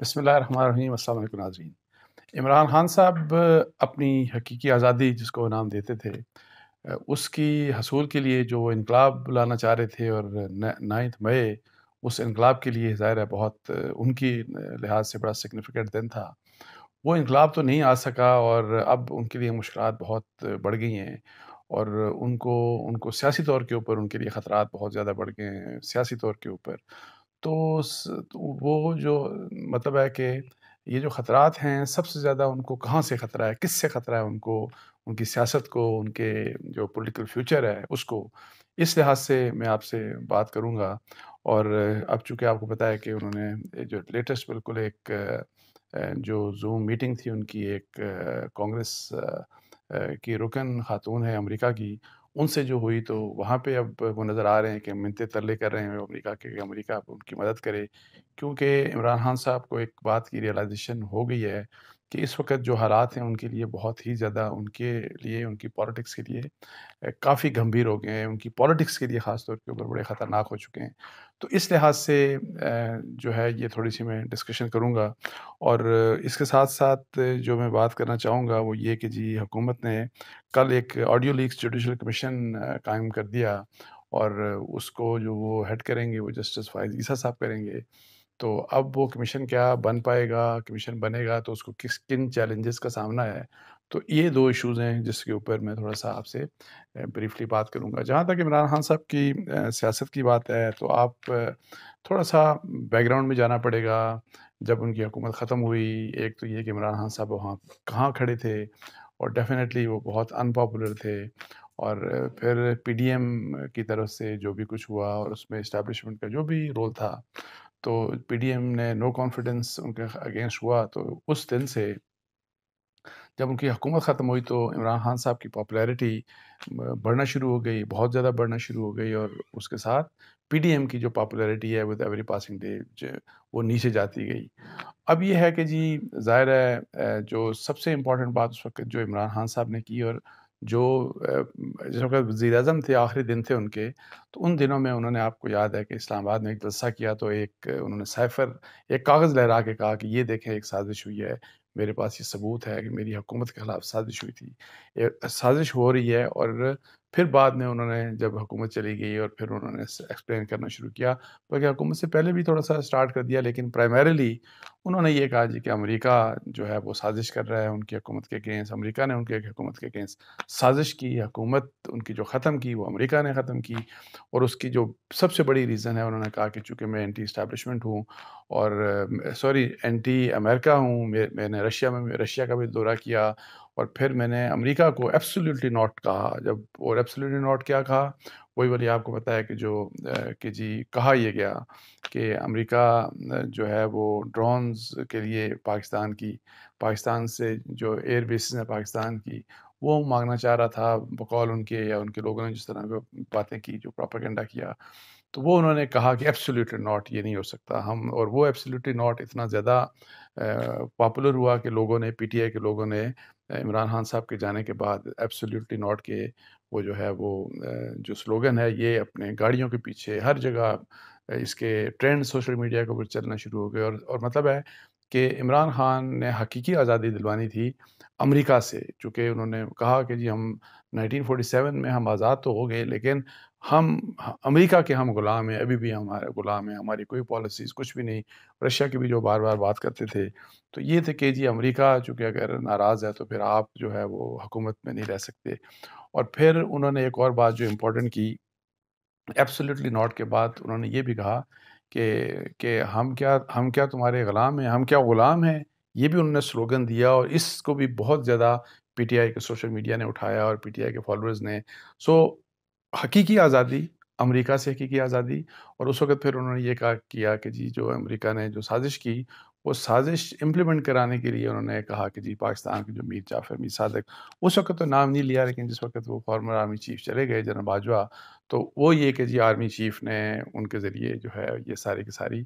بسم اللہ الرحمن الرحیم۔ السلام علیکم ناظرین۔ عمران خان صاحب اپنی حقیقی آزادی جس کو نام دیتے تھے اس کی حصول کے لیے جو وہ انقلاب لانا چاہ رہے تھے، اور 9 مئی اس انقلاب کے لیے ظاہر ہے بہت ان کی لحاظ سے بڑا سگنیفیکنٹ دن تھا۔ وہ انقلاب تو نہیں آ سکا، اور اب ان کے لیے مشکلات بہت بڑھ گئی ہیں، اور ان کو سیاسی طور کے اوپر ان کے لیے خطرات بہت زیادہ بڑھ گئے ہیں سیاسی طور کے اوپر۔ تو وہ جو مطلب ہے کہ یہ جو خطرات ہیں، سب سے زیادہ ان کو کہاں سے خطرہ ہے، کس سے خطرہ ہے ان کو، ان کی سیاست کو، ان کے جو پولیٹیکل فیوچر ہے اس کو، اس لحاظ سے میں آپ سے بات کروں گا۔ اور اب چونکہ آپ کو پتہ ہے کہ انہوں نے جو لیٹسٹ بالکل ایک جو زوم میٹنگ تھی ان کی، ایک کانگریس کی رکن خاتون ہے امریکہ کی، ان سے جو ہوئی، تو وہاں پہ اب وہ نظر آ رہے ہیں کہ منتیں ترلے کر رہے ہیں امریکہ کے کہ امریکہ اب ان کی مدد کرے، کیونکہ عمران خان صاحب کو ایک بات کی ریئلائزیشن ہو گئی ہے کہ اس وقت جو حالات ہیں ان کے لیے بہت ہی زیادہ، ان کے لیے، ان کی پالیٹکس کے لیے کافی گھمبیر ہو گئے ہیں، ان کی پالیٹکس کے لیے خاص طور کے اوپر بڑے خطرناک ہو چکے ہیں۔ تو اس لحاظ سے جو ہے یہ تھوڑی سی میں ڈسکشن کروں گا، اور اس کے ساتھ ساتھ جو میں بات کرنا چاہوں گا وہ یہ کہ جی حکومت نے کل ایک آڈیو لیکس جوڈیشل کمیشن قائم کر دیا، اور اس کو جو وہ ہیڈ کریں گے وہ جسٹس فائز عیسیٰ صاحب کریں گے۔ تو اب وہ کمیشن کیا بن پائے گا، کمیشن بنے گا تو اس کو کن چیلنجز کا سامنا ہے، تو یہ دو ایشوز ہیں جس کے اوپر میں تھوڑا سا آپ سے بریفلی بات کروں گا۔ جہاں تک عمران خان صاحب کی سیاست کی بات ہے، تو آپ تھوڑا سا بیک گراؤنڈ میں جانا پڑے گا۔ جب ان کی حکومت ختم ہوئی، ایک تو یہ کہ عمران خان صاحب وہاں کہاں کھڑے تھے، اور ڈیفینیٹلی وہ بہت ان پاپولر تھے، اور پھر پی ڈی ایم کی طرف سے جو بھی کچھ ہوا اور اس میں اسٹیبلشمنٹ کا جو بھی رول تھا، تو پی ڈی ایم نے نو کانفیڈنس ان کے اگینسٹ ہوا، تو اس دن سے جب ان کی حکومت ختم ہوئی تو عمران خان صاحب کی پاپولیرٹی بڑھنا شروع ہو گئی، بہت زیادہ بڑھنا شروع ہو گئی، اور اس کے ساتھ پی ڈی ایم کی جو پاپولیرٹی ہے ود ایوری پاسنگ ڈے وہ نیچے جاتی گئی۔ اب یہ ہے کہ جی ظاہر ہے جو سب سے امپورٹنٹ بات اس وقت جو عمران خان صاحب نے کی، اور جو جس وقت وزیر اعظم تھے، آخری دن تھے ان کے، تو ان دنوں میں انہوں نے، آپ کو یاد ہے کہ اسلام آباد میں ایک جلسہ کیا، تو ایک انہوں نے سائفر، ایک کاغذ لہرا کے کہا کہ یہ دیکھیں ایک سازش ہوئی ہے، میرے پاس یہ ثبوت ہے کہ میری حکومت کے خلاف سازش ہوئی تھی، یہ سازش ہو رہی ہے۔ اور پھر بعد میں انہوں نے جب حکومت چلی گئی اور پھر انہوں نے ایکسپلین کرنا شروع کیا، بلکہ حکومت سے پہلے بھی تھوڑا سا سٹارٹ کر دیا، لیکن پرائمریلی انہوں نے یہ کہا جی کہ امریکہ جو ہے وہ سازش کر رہا ہے ان کی حکومت کے اگینسٹ، امریکہ نے ان کی حکومت کے اگینسٹ سازش کی، حکومت ان کی جو ختم کی وہ امریکہ نے ختم کی، اور اس کی جو سب سے بڑی ریزن ہے، انہوں نے کہا کہ چونکہ میں اینٹی اسٹیبلشمنٹ ہوں، اور سوری اینٹی امریکہ ہوں، میں نے رشیا کا بھی دورہ کیا، اور پھر میں نے امریکہ کو ایبسلیوٹلی ناٹ کہا، اور ایبسلیوٹلی ناٹ کیا کہا، وہی والی آپ کو پتہ ہے کہ جو کہ جی کہا یہ گیا کہ امریکہ جو ہے وہ ڈرونز کے لیے پاکستان سے جو ایئر بیسز ہیں پاکستان کی، وہ مانگنا چاہ رہا تھا بقول ان کے، یا ان کے لوگوں نے جس طرح کی باتیں کی، جو پروپیگنڈا کیا، تو وہ انہوں نے کہا کہ ایبسلیوٹلی ناٹ، یہ نہیں ہو سکتا ہم، اور وہ ایبسلیوٹلی ناٹ اتنا زیادہ پاپولر ہوا کہ لوگوں نے، پی ٹی آئی کے لوگوں نے عمران خان صاحب کے جانے کے بعد ایبسلیوٹلی ناٹ کے وہ جو ہے وہ جو سلوگن ہے یہ اپنے گاڑیوں کے پیچھے ہر جگہ اس کے ٹرینڈ سوشل میڈیا کے اوپر چلنا شروع ہو گئے، اور مطلب ہے کہ عمران خان نے حقیقی آزادی دلوانی تھی امریکہ سے، چونکہ انہوں نے کہا کہ جی ہم 1947 میں ہم آزاد تو ہو گئے، لیکن ہم امریکہ کے ہم غلام ہیں، ابھی بھی ہمارے غلام ہیں، ہماری کوئی پالیسیز کچھ بھی نہیں۔ رشیا کی بھی جو بار بار بات کرتے تھے، تو یہ تھے کہ جی امریکہ چونکہ اگر ناراض ہے تو پھر آپ جو ہے وہ حکومت میں نہیں رہ سکتے۔ اور پھر انہوں نے ایک اور بات جو امپورٹنٹ کی، ایبسلیوٹلی ناٹ کے بعد انہوں نے یہ بھی کہا کہ ہم کیا تمہارے غلام ہیں، ہم کیا غلام ہیں، یہ بھی انہوں نے سلوگن دیا، اور اس کو بھی بہت زیادہ پی ٹی آئی کے سوشل میڈیا نے اٹھایا، اور پی ٹی آئی کے فالوورز نے۔ سو حقیقی آزادی، امریکہ سے حقیقی آزادی، اور اس وقت پھر انہوں نے یہ کیا کہ جی جو امریکہ نے جو سازش کی، وہ سازش امپلیمنٹ کرانے کے لیے انہوں نے کہا کہ جی پاکستان کے جو میر صادق، اس وقت تو نام نہیں لیا، لیکن جس وقت وہ فارمر آرمی چیف چلے گئے جنرل باجوہ، تو وہ یہ کہ جی آرمی چیف نے ان کے ذریعے جو ہے یہ ساری کی ساری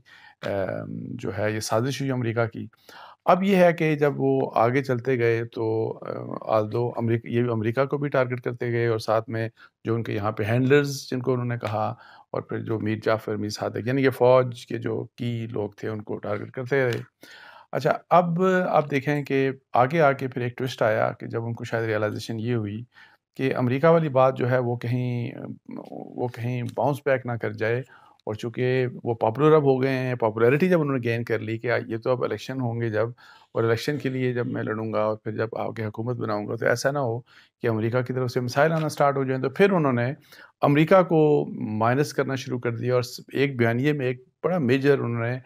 جو ہے یہ سازش ہوئی امریکہ کی۔ اب یہ ہے کہ جب وہ آگے چلتے گئے تو آلدو امریکہ یہ امریکہ کو بھی ٹارگٹ کرتے گئے، اور ساتھ میں جو ان کے یہاں پہ ہینڈلرز جن کو انہوں نے کہا، اور پھر جو میر جعفر، میر صادق، یعنی کہ فوج کے جو کی لوگ تھے ان کو ٹارگٹ کرتے رہے۔ اچھا، اب آپ دیکھیں کہ آگے آ کے پھر ایک ٹوسٹ آیا کہ جب ان کو شاید ریئلائزیشن یہ ہوئی کہ امریکہ والی بات جو ہے وہ کہیں باؤنس بیک نہ کر جائے، اور چونکہ وہ پاپولر اب ہو گئے ہیں، پاپولیرٹی جب انہوں نے گین کر لی کہ یہ تو اب الیکشن ہوں گے جب، اور الیکشن کے لیے جب میں لڑوں گا اور پھر جب آگے حکومت بناؤں گا تو ایسا نہ ہو کہ امریکہ کی طرف سے مسائل آنا سٹارٹ ہو جائیں، تو پھر انہوں نے امریکہ کو مائنس کرنا شروع کر دیا، اور ایک بیانیے میں ایک بڑا میجر انہوں نے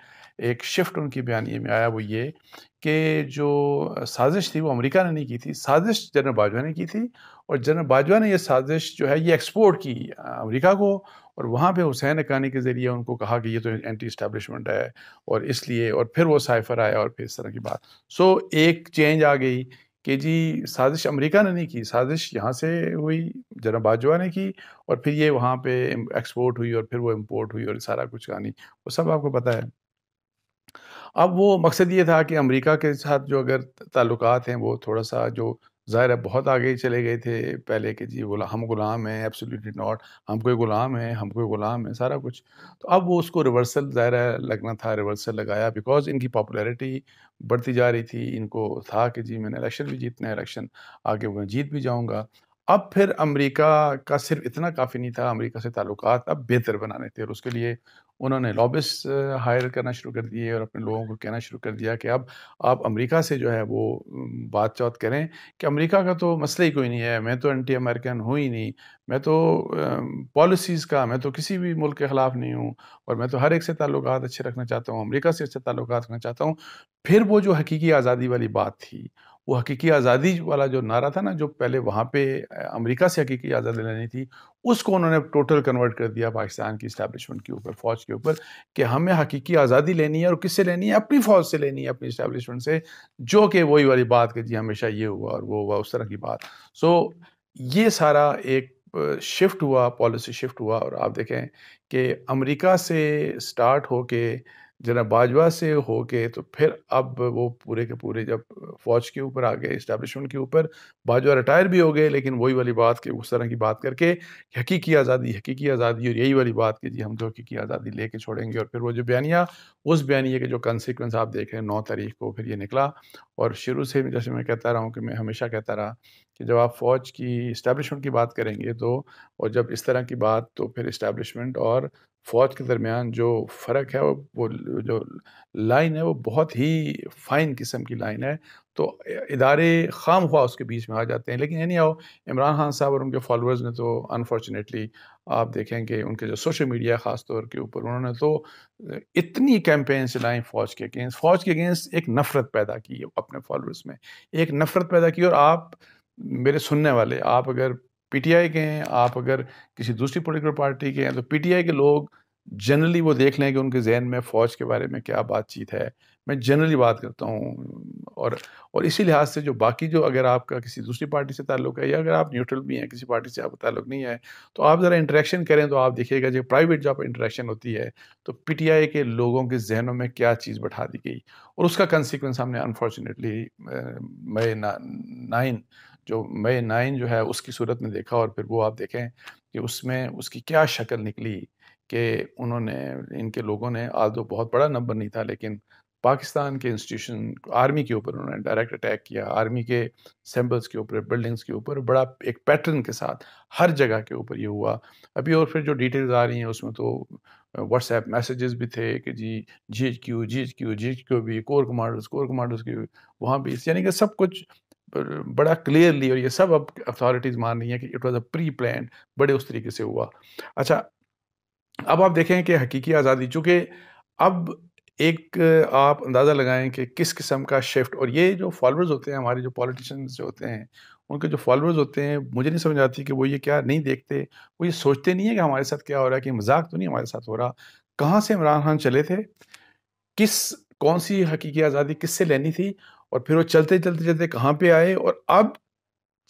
ایک شفٹ ان کی بیانیے میں آیا، وہ یہ کہ جو سازش تھی وہ امریکہ نے نہیں کی تھی، سازش جنرل باجوہ نے کی تھی، اور جنرل باجوہ نے یہ سازش جو ہے یہ ایکسپورٹ کی امریکہ کو، اور وہاں پہ حسین حقانی کے ذریعے ان کو کہا کہ یہ تو اینٹی اسٹیبلشمنٹ ہے، اور اس لیے، اور پھر وہ سائفر آیا اور پھر اس طرح کی بات، ایک چینج آ گئی کہ جی سازش امریکہ نے نہیں کی، سازش یہاں سے ہوئی، جنرل باجوہ نے کی، اور پھر یہ وہاں پہ ایکسپورٹ ہوئی، اور پھر وہ امپورٹ ہوئی، اور سارا کچھ کہانی وہ سب آپ کو پتہ ہے۔ اب وہ مقصد یہ تھا کہ امریکہ کے ساتھ جو اگر تعلقات ہیں وہ تھوڑا سا جو ظاہر ہے بہت آگے چلے گئے تھے پہلے کہ جی ہم غلام ہیں، ایبسلیوٹلی ناٹ، ہم کوئی غلام ہیں، ہم کوئی غلام ہیں، سارا کچھ، تو اب وہ اس کو ریورسل ظاہر ہے لگنا تھا، ریورسل لگایا بیکاز ان کی پاپولیرٹی بڑھتی جا رہی تھی، ان کو تھا کہ جی میں نے الیکشن بھی جیتنا ہے، الیکشن آگے میں جیت بھی جاؤں گا۔ اب پھر امریکہ کا صرف اتنا کافی نہیں تھا، امریکہ سے تعلقات اب بہتر بنانے تھے، اور اس کے لیے انہوں نے لابسٹ ہائر کرنا شروع کر دیے، اور اپنے لوگوں کو کہنا شروع کر دیا کہ اب آپ امریکہ سے جو ہے وہ بات چیت کریں کہ امریکہ کا تو مسئلہ ہی کوئی نہیں ہے، میں تو انٹی امریکن ہوں ہی نہیں، میں تو پالیسیز کا، میں تو کسی بھی ملک کے خلاف نہیں ہوں، اور میں تو ہر ایک سے تعلقات اچھے رکھنا چاہتا ہوں، امریکہ سے اچھے تعلقات رکھنا چاہتا ہوں۔ پھر وہ جو حقیقی آزادی والی بات تھی، وہ حقیقی آزادی والا جو نعرہ تھا نا، جو پہلے وہاں پہ امریکہ سے حقیقی آزادی لینی تھی، اس کو انہوں نے ٹوٹل کنورٹ کر دیا پاکستان کی اسٹیبلشمنٹ کے اوپر، فوج کے اوپر، کہ ہمیں حقیقی آزادی لینی ہے، اور کس سے لینی ہے؟ اپنی فوج سے لینی ہے، اپنی اسٹیبلشمنٹ سے، جو کہ وہی والی بات کہ جی ہمیشہ یہ ہوا اور وہ ہوا، اس طرح کی بات۔ یہ سارا ایک شفٹ ہوا، پالیسی شفٹ ہوا، اور آپ دیکھیں کہ امریکہ سے سٹارٹ ہو کے جناب باجوہ سے ہو کے تو پھر اب وہ پورے کے پورے جب فوج کے اوپر آ گئے، اسٹیبلشمنٹ کے اوپر، باجوہ ریٹائر بھی ہو گئے، لیکن وہی والی بات کہ اس طرح کی بات کر کے حقیقی آزادی، حقیقی آزادی، اور یہی والی بات کہ جی ہم تو حقیقی آزادی لے کے چھوڑیں گے، اور پھر وہ جو بیانیہ، اس بیانیے کے جو کنسیکوینس آپ دیکھ رہے ہیں 9 تاریخ کو پھر یہ نکلا، اور شروع سے جیسے میں کہتا رہا ہوں کہ میں ہمیشہ کہتا رہا کہ جب آپ فوج کی اسٹیبلشمنٹ کی بات کریں گے تو، اور جب اس طرح کی بات، تو پھر اسٹیبلشمنٹ اور فوج کے درمیان جو فرق ہے، وہ جو لائن ہے وہ بہت ہی فائن قسم کی لائن ہے، تو ادارے خام خواہ اس کے بیچ میں آ جاتے ہیں، لیکن اینی ہاؤ عمران خان صاحب اور ان کے فالوورز نے تو انفارچونیٹلی آپ دیکھیں کہ ان کے جو سوشل میڈیا خاص طور کے اوپر انہوں نے تو اتنی کیمپین چلائیں فوج کے اگینسٹ ایک نفرت پیدا کی اپنے فالوورز میں، ایک نفرت پیدا کی، اور آپ میرے سننے والے، آپ اگر پی ٹی آئی کے ہیں، آپ اگر کسی دوسری پولیٹیکل پارٹی کے ہیں، تو پی ٹی آئی کے لوگ جنرلی وہ دیکھ لیں کہ ان کے ذہن میں فوج کے بارے میں کیا بات چیت ہے، میں جنرلی بات کرتا ہوں، اور اسی لحاظ سے جو باقی جو اگر آپ کا کسی دوسری پارٹی سے تعلق ہے، یا اگر آپ نیوٹرل بھی ہیں، کسی پارٹی سے آپ کا تعلق نہیں ہے، تو آپ ذرا انٹریکشن کریں تو آپ دیکھیے گا جو پرائیویٹ جب انٹریکشن ہوتی ہے تو پی ٹی آئی کے لوگوں کے ذہنوں میں کیا چیز بٹھا دی گئی، اور اس کا کنسیکوینس ہم نے انفارچونیٹلی مئی 9 مئی 9 جو ہے اس کی صورت میں دیکھا، اور پھر وہ آپ دیکھیں کہ اس میں اس کی کیا شکل نکلی کہ انہوں نے، ان کے لوگوں نے، آدھو بہت بڑا نمبر نہیں تھا لیکن پاکستان کے انسٹیٹیوشن آرمی کے اوپر انہوں نے ڈائریکٹ اٹیک کیا، آرمی کے سمبلز کے اوپر، بلڈنگز کے اوپر، بڑا ایک پیٹرن کے ساتھ ہر جگہ کے اوپر یہ ہوا ابھی، اور پھر جو ڈیٹیلز آ رہی ہیں اس میں تو واٹس ایپ میسیجز بھی تھے کہ جی ایچ کیو بھی، کور کمانڈرز کی وہاں بھی، یعنی کہ سب کچھ بڑا کلیئرلی، اور یہ سب اب اتھارٹیز مان رہی ہیں کہ it was a pre planned, بڑے اس طریقے سے ہوا۔ اچھا، اب آپ دیکھیں کہ حقیقی آزادی، چونکہ اب ایک آپ اندازہ لگائیں کہ کس قسم کا شفٹ، اور یہ جو فالوورز ہوتے ہیں ہمارے، جو پولیٹیشنز جو ہوتے ہیں، ان کے جو فالوورز ہوتے ہیں، مجھے نہیں سمجھ آتی کہ وہ یہ کیا نہیں دیکھتے، وہ یہ سوچتے نہیں ہیں کہ ہمارے ساتھ کیا ہو رہا ہے، کہ مذاق تو نہیں ہمارے ساتھ ہو رہا، کہاں سے عمران خان چلے تھے، کون سی حقیقی آزادی کس سے لینی تھی، اور پھر وہ چلتے چلتے چلتے کہاں پہ آئے، اور اب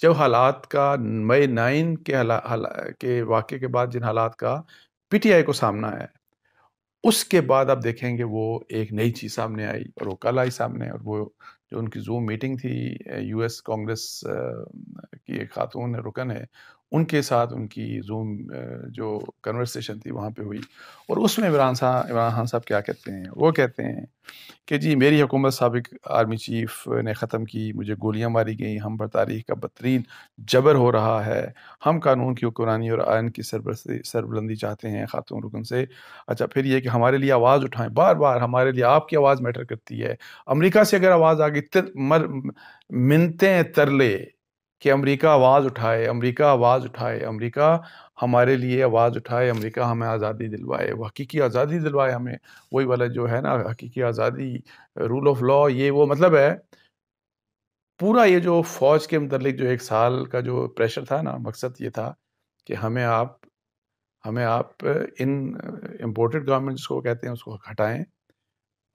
جو حالات کا مئی 9 کے واقعے کے بعد جن حالات کا پی ٹی آئی کو سامنا ہے، اس کے بعد آپ دیکھیں گے وہ ایک نئی چیز سامنے آئی اور وہ کل آئی سامنے، اور وہ جو ان کی زوم میٹنگ تھی یو ایس کانگریس کی ایک خاتون رکن ہے، ان کے ساتھ ان کی زوم جو کنورسیشن تھی وہاں پہ ہوئی، اور اس میں عمران خان صاحب کیا کہتے ہیں؟ وہ کہتے ہیں کہ جی میری حکومت سابق آرمی چیف نے ختم کی، مجھے گولیاں ماری گئیں، ہم پر تاریخ کا بدترین جبر ہو رہا ہے، ہم قانون کی حکمرانی اور آئین کی سربلندی چاہتے ہیں خاتون رکن سے۔ اچھا پھر یہ کہ ہمارے لیے آواز اٹھائیں، بار بار ہمارے لیے آپ کی آواز میٹر کرتی ہے، امریکہ سے اگر آواز آ گئی منتیں ترلے کہ امریکہ آواز اٹھائے، امریکہ آواز اٹھائے، امریکہ ہمارے لیے آواز اٹھائے، امریکہ ہمیں آزادی دلوائے، وہ حقیقی آزادی دلوائے ہمیں، وہی والا جو ہے نا حقیقی آزادی، رول آف لا، یہ وہ مطلب ہے پورا یہ جو فوج کے متعلق جو 1 سال کا جو پریشر تھا نا، مقصد یہ تھا کہ ہمیں آپ ان امپورٹڈ گورنمنٹس کو کہتے ہیں اس کو ہٹائیں،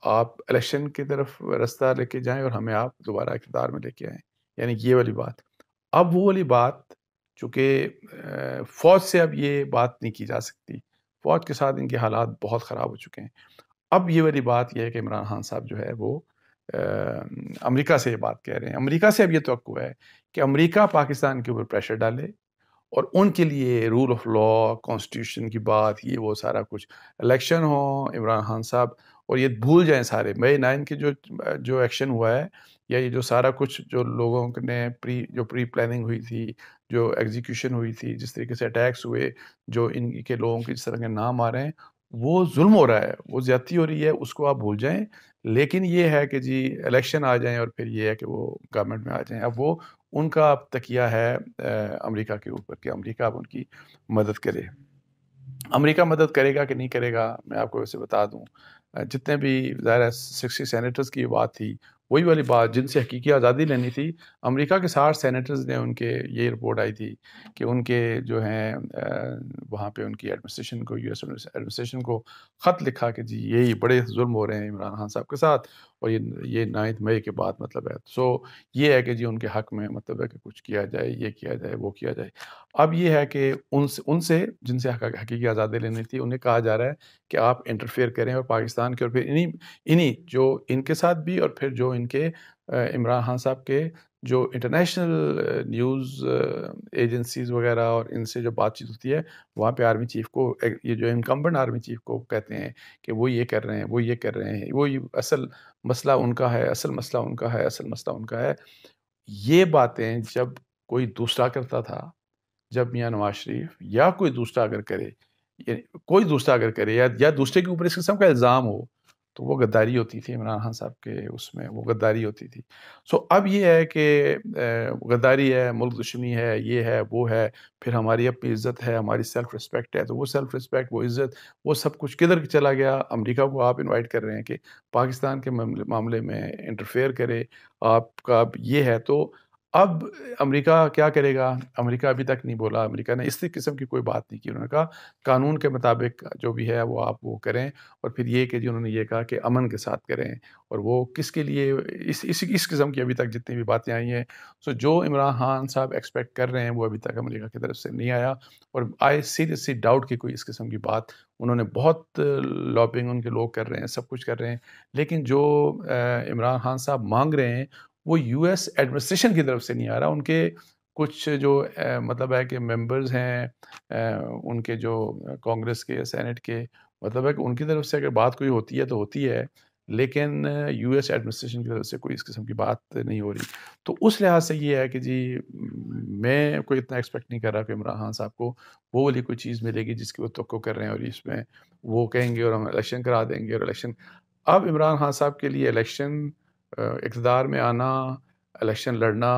آپ الیکشن کی طرف رستہ لے کے جائیں اور ہمیں آپ دوبارہ اقتدار میں لے کے آئیں، یعنی یہ والی بات۔ اب وہ والی بات چونکہ فوج سے اب یہ بات نہیں کی جا سکتی، فوج کے ساتھ ان کے حالات بہت خراب ہو چکے ہیں۔ اب یہ والی بات یہ ہے کہ عمران خان صاحب جو ہے وہ امریکہ سے یہ بات کہہ رہے ہیں، امریکہ سے اب یہ توقع ہے کہ امریکہ پاکستان کے اوپر پریشر ڈالے اور ان کے لیے رول آف لا، کانسٹیٹیوشن کی بات، یہ وہ سارا کچھ، الیکشن ہو، عمران خان صاحب اور یہ بھول جائیں سارے مئی 9 کے جو ایکشن ہوا ہے، یا یہ جو سارا کچھ جو لوگوں نے پری پلاننگ ہوئی تھی، جو ایگزیکیوشن ہوئی تھی، جس طریقے سے اٹیکس ہوئے، جو ان کے لوگوں کے جس طرح کے نام آ رہے ہیں، وہ ظلم ہو رہا ہے، وہ زیادتی ہو رہی ہے، اس کو آپ بھول جائیں۔ لیکن یہ ہے کہ جی الیکشن آ جائیں اور پھر یہ ہے کہ وہ گورنمنٹ میں آ جائیں، اب وہ ان کا اب تکیہ ہے امریکہ کے اوپر کہ امریکہ اب ان کی مدد کرے۔ امریکہ مدد کرے گا کہ نہیں کرے گا، میں آپ کو ویسے بتا دوں، جتنے بھی ظاہر 60 سینیٹرز کی بات تھی، وہی والی بات جن سے حقیقی آزادی لینی تھی، امریکہ کے 60 سینیٹرز نے ان کے یہ رپورٹ آئی تھی کہ ان کے جو ہیں وہاں پہ ان کی ایڈمنسٹریشن کو، یو ایس ایڈمنسٹریشن کو خط لکھا کہ جی یہی بڑے ظلم ہو رہے ہیں عمران خان صاحب کے ساتھ، اور یہ 9 مئی کے بعد مطلب ہے، سو یہ ہے کہ جی ان کے حق میں مطلب ہے کہ کچھ کیا جائے، یہ کیا جائے، وہ کیا جائے۔ اب یہ ہے کہ ان سے جن سے حقیقی آزادی لینی تھی، انہیں کہا جا رہا ہے کہ آپ انٹرفیئر کریں اور پاکستان کے، اور پھر انہی جو ان کے ساتھ بھی، اور پھر جو ان کے عمران خان صاحب کے جو انٹرنیشنل نیوز ایجنسیز وغیرہ اور ان سے جو بات چیت ہوتی ہے، وہاں پہ آرمی چیف کو، یہ جو انکمبنٹ آرمی چیف کو کہتے ہیں کہ وہ یہ کر رہے ہیں، وہ یہ کر رہے ہیں، وہ اصل مسئلہ ان کا ہے، اصل مسئلہ ان کا ہے، اصل مسئلہ ان کا ہے۔ یہ باتیں جب کوئی دوسرا کرتا تھا، جب میاں نواز شریف یا کوئی دوسرا اگر کرے، کوئی دوسرا اگر کرے یا دوسرے کے اوپر اس قسم کا الزام ہو، تو وہ غداری ہوتی تھی عمران خان صاحب کے، اس میں وہ غداری ہوتی تھی۔ سو اب یہ ہے کہ غداری ہے، ملک دشمنی ہے، یہ ہے، وہ ہے، پھر ہماری اپنی عزت ہے، ہماری سیلف رسپیکٹ ہے، تو وہ سیلف رسپیکٹ، وہ عزت، وہ سب کچھ کدھر چلا گیا؟ امریکہ کو آپ انوائٹ کر رہے ہیں کہ پاکستان کے معاملے میں انٹرفیئر کرے، آپ کا اب یہ ہے۔ تو اب امریکہ کیا کرے گا؟ امریکہ ابھی تک نہیں بولا، امریکہ نے اس قسم کی کوئی بات نہیں کی، انہوں نے کہا قانون کے مطابق جو بھی ہے وہ آپ وہ کریں، اور پھر یہ کہ جی انہوں نے یہ کہا کہ امن کے ساتھ کریں، اور وہ کس کے لیے اس قسم کی ابھی تک جتنی بھی باتیں آئی ہیں، سو جو عمران خان صاحب ایکسپیکٹ کر رہے ہیں وہ ابھی تک امریکہ کی طرف سے نہیں آیا، اور آئی سیریسلی ڈاؤٹ کہ کوئی اس قسم کی بات، انہوں نے بہت لابنگ ان کے لوگ کر رہے ہیں، سب کچھ کر رہے ہیں، لیکن جو عمران خان صاحب مانگ رہے ہیں وہ یو ایس ایڈمنسٹریشن کی طرف سے نہیں آ رہا۔ ان کے کچھ جو مطلب ہے کہ ممبرز ہیں ان کے جو کانگریس کے، سینٹ کے، مطلب ہے کہ ان کی طرف سے اگر بات کوئی ہوتی ہے تو ہوتی ہے، لیکن یو ایس ایڈمنسٹریشن کی طرف سے کوئی اس قسم کی بات نہیں ہو رہی۔ تو اس لحاظ سے یہ ہے کہ جی میں کوئی اتنا ایکسپیکٹ نہیں کر رہا کہ عمران خان صاحب کو وہ والی کوئی چیز ملے گی جس کی وہ توقع کر رہے ہیں، اور اس میں وہ کہیں گے اور ہم الیکشن کرا دیں گے، اور الیکشن، اب عمران خان صاحب کے لیے الیکشن، اقتدار میں آنا، الیکشن لڑنا،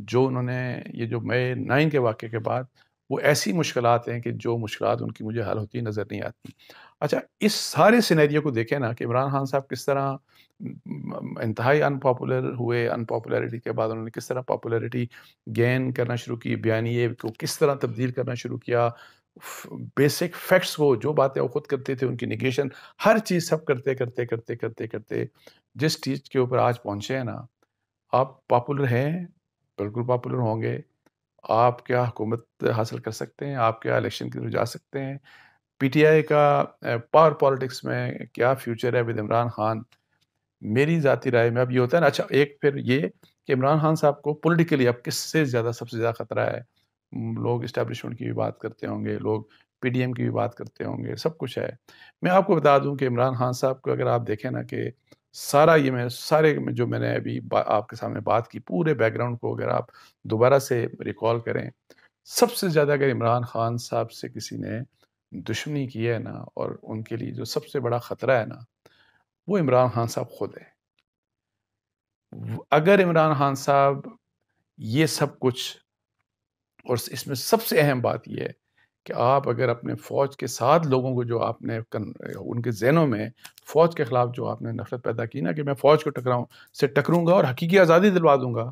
جو انہوں نے یہ جو مئی 9 کے واقعے کے بعد، وہ ایسی مشکلات ہیں کہ جو مشکلات ان کی مجھے حل ہوتی نظر نہیں آتی۔ اچھا اس سارے سینیریو کو دیکھیں نا کہ عمران خان صاحب کس طرح انتہائی ان پاپولر ہوئے، ان پاپولیرٹی کے بعد انہوں نے کس طرح پاپولیرٹی گین کرنا شروع کی، بیانیے کو کس طرح تبدیل کرنا شروع کیا، بیسک فیکٹس کو، جو باتیں وہ خود کرتے تھے ان کی نیگیشن، ہر چیز سب کرتے کرتے کرتے کرتے کرتے جس چیز کے اوپر آج پہنچے ہیں نا، آپ پاپولر ہیں، بالکل پاپولر ہوں گے، آپ کیا حکومت حاصل کر سکتے ہیں، آپ کیا الیکشن کی طرف جا سکتے ہیں، پی ٹی آئی کا پاور پالیٹکس میں کیا فیوچر ہے ود عمران خان، میری ذاتی رائے میں اب یہ ہوتا ہے نا، اچھا ایک پھر یہ کہ عمران خان صاحب کو پولیٹیکلی اب کس سے زیادہ سب سے زیادہ خطرہ ہے، لوگ اسٹیبلشمنٹ کی بھی بات کرتے ہوں گے، لوگ پی ڈی ایم کی بھی بات کرتے ہوں گے، سب کچھ ہے۔ میں آپ کو بتا دوں کہ عمران خان صاحب کو اگر آپ دیکھیں نا کہ سارا یہ میں سارے جو میں نے ابھی آپ کے سامنے بات کی، پورے بیک گراؤنڈ کو اگر آپ دوبارہ سے ریکال کریں، سب سے زیادہ اگر عمران خان صاحب سے کسی نے دشمنی کی ہے نا، اور ان کے لیے جو سب سے بڑا خطرہ ہے نا، وہ عمران خان صاحب خود ہے۔ اگر عمران خان صاحب یہ سب کچھ، اور اس میں سب سے اہم بات یہ ہے کہ آپ اگر اپنے فوج کے ساتھ لوگوں کو جو آپ نے ان کے ذہنوں میں فوج کے خلاف جو آپ نے نفرت پیدا کی نا کہ میں فوج کو ٹکروں گا اور حقیقی آزادی دلوا دوں گا،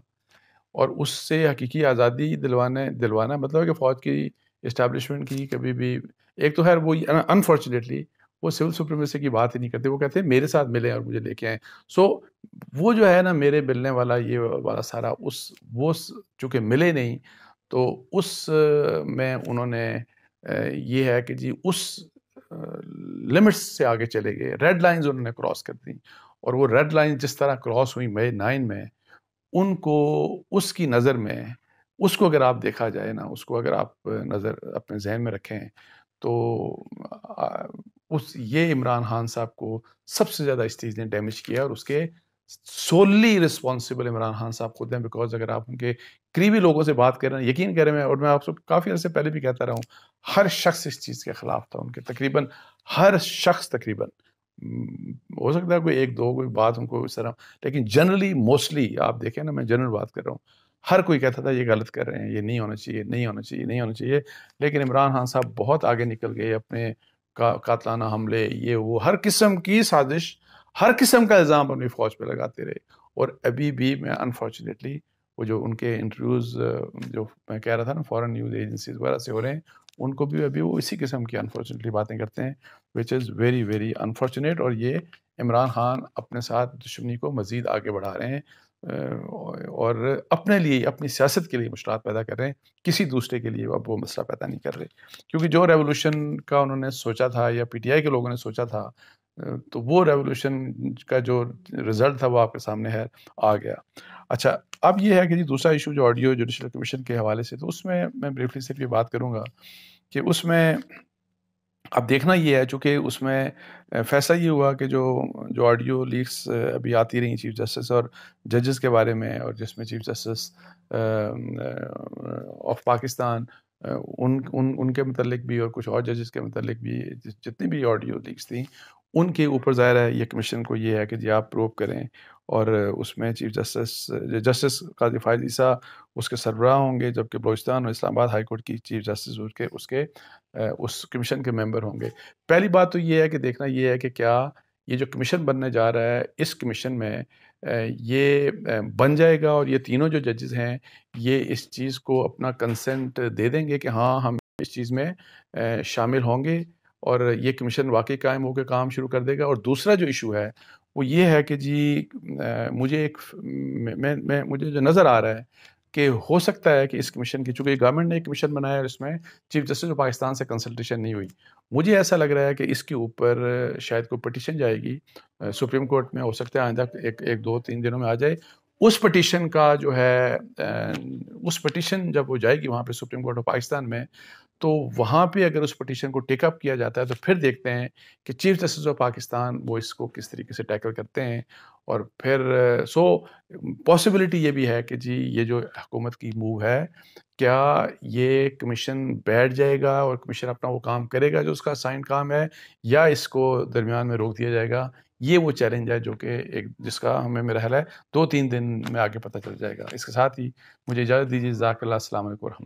اور اس سے حقیقی آزادی دلوانا مطلب ہے کہ فوج کی اسٹیبلشمنٹ کی کبھی بھی ایک تو خیر وہ انفارچونیٹلی وہ سول سپریمیسی کی بات ہی نہیں کرتے، وہ کہتے ہیں میرے ساتھ ملیں اور مجھے لے کے آئیں۔ سو وہ جو ہے نا میرے ملنے والا یہ والا سارا وہ چونکہ ملے نہیں، تو اس میں انہوں نے یہ ہے کہ جی اس لمٹس سے آگے چلے گئے، ریڈ لائنز انہوں نے کراس کر دیں، اور وہ ریڈ لائن جس طرح کراس ہوئی مئی 9 میں، ان کو اس کی نظر میں اس کو اگر آپ دیکھا جائے نا، اس کو اگر آپ نظر اپنے ذہن میں رکھیں تو یہ عمران خان صاحب کو سب سے زیادہ اس چیز نے ڈیمیج کیا، اور اس کے سوللی رسپانسبل عمران خان صاحب خود ہیں، بیکاز اگر آپ ان کے قریبی لوگوں سے بات کر رہے ہیں، یقین کریں اور میں آپ سے کافی عرصے پہلے بھی کہتا رہا ہوں، ہر شخص اس چیز کے خلاف تھا، ان کے تقریباً ہر شخص تقریباً ہو سکتا ہے کوئی ایک دو کوئی بات ان کو اس طرح، لیکن جنرلی موسٹلی آپ دیکھیں نا، میں جنرل بات کر رہا ہوں، ہر کوئی کہتا تھا یہ غلط کر رہے ہیں، یہ نہیں ہونا چاہیے، نہیں ہونا چاہیے، نہیں ہونا چاہیے، لیکن عمران خان صاحب بہت آگے نکل گئے، اپنے قاتلانہ حملے، یہ وہ ہر قسم کی سازش، ہر قسم کا الزام اپنی فوج پہ لگاتے رہے، اور ابھی بھی میں انفارچونیٹلی وہ جو ان کے انٹرویوز جو میں کہہ رہا تھا نا فورن نیوز ایجنسیز وغیرہ سے ہو رہے ہیں، ان کو بھی ابھی وہ اسی قسم کی انفارچونیٹلی باتیں کرتے ہیں، وچ از ویری ویری انفارچونیٹ، اور یہ عمران خان اپنے ساتھ دشمنی کو مزید آگے بڑھا رہے ہیں، اور اپنے لیے اپنی سیاست کے لیے مشکلات پیدا کر رہے ہیں، کسی دوسرے کے لیے اب وہ مسئلہ پیدا نہیں کر رہے، کیونکہ جو ریولوشن کا انہوں نے سوچا تھا یا پی ٹی آئی کے لوگوں نے سوچا تھا، تو وہ ریولوشن کا جو رزلٹ تھا وہ آپ کے سامنے ہے، آ گیا۔ اچھا اب یہ ہے کہ جی دوسرا ایشو جو آڈیو جوڈیشل کمیشن کے حوالے سے، تو اس میں بریفلی صرف یہ بات کروں گا کہ اس میں اب دیکھنا یہ ہے، چونکہ اس میں فیصلہ یہ ہوا کہ جو آڈیو لیکس ابھی آتی رہی چیف جسٹس اور ججز کے بارے میں، اور جس میں چیف جسٹس آف پاکستان ان کے متعلق بھی اور کچھ اور ججز کے متعلق بھی جتنی بھی آڈیو لیکس تھیں، ان کے اوپر ظاہر ہے یہ کمیشن کو یہ ہے کہ جی آپ پروو کریں، اور اس میں چیف جسٹس قاضی فائز عیسیٰ اس کے سربراہ ہوں گے، جبکہ بلوچستان اور اسلام آباد ہائی کورٹ کی چیف جسٹس اس کمیشن کے ممبر ہوں گے۔ پہلی بات تو یہ ہے کہ دیکھنا یہ ہے کہ کیا یہ جو کمیشن بننے جا رہا ہے، اس کمیشن میں یہ بن جائے گا، اور یہ تینوں جو ججز ہیں یہ اس چیز کو اپنا کنسنٹ دے دیں گے کہ ہاں ہم اس چیز میں شامل ہوں گے، اور یہ کمیشن واقعی قائم ہو کے کام شروع کر دے گا۔ اور دوسرا جو ایشو ہے وہ یہ ہے کہ جی مجھے مجھے جو نظر آ رہا ہے کہ ہو سکتا ہے کہ اس کمیشن کی، چونکہ گورنمنٹ نے ایک کمیشن بنایا ہے، اس میں چیف جسٹس آف پاکستان سے کنسلٹیشن نہیں ہوئی، مجھے ایسا لگ رہا ہے کہ اس کے اوپر شاید کوئی پٹیشن جائے گی سپریم کورٹ میں، ہو سکتا ہے آئندہ ایک دو تین دنوں میں آ جائے۔ اس پٹیشن کا جو ہے اس پٹیشن جب وہ جائے گی وہاں پہ سپریم کورٹ آف پاکستان میں، تو وہاں پہ اگر اس پٹیشن کو ٹیک اپ کیا جاتا ہے تو پھر دیکھتے ہیں کہ چیف جسٹس آف پاکستان وہ اس کو کس طریقے سے ٹیکل کرتے ہیں، اور پھر پاسبلٹی یہ بھی ہے کہ جی یہ جو حکومت کی موو ہے، کیا یہ کمیشن بیٹھ جائے گا اور کمیشن اپنا وہ کام کرے گا جو اس کا سائن کام ہے، یا اس کو درمیان میں روک دیا جائے گا۔ یہ وہ چیلنج ہے جو کہ جس کا ہمیں میرا خیال ہے 2-3 دن میں آگے پتہ چل جائے گا۔ اس کے ساتھ ہی مجھے اجازت دیجیے، جزاک اللہ، السلام علیکم ورحمۃ اللہ۔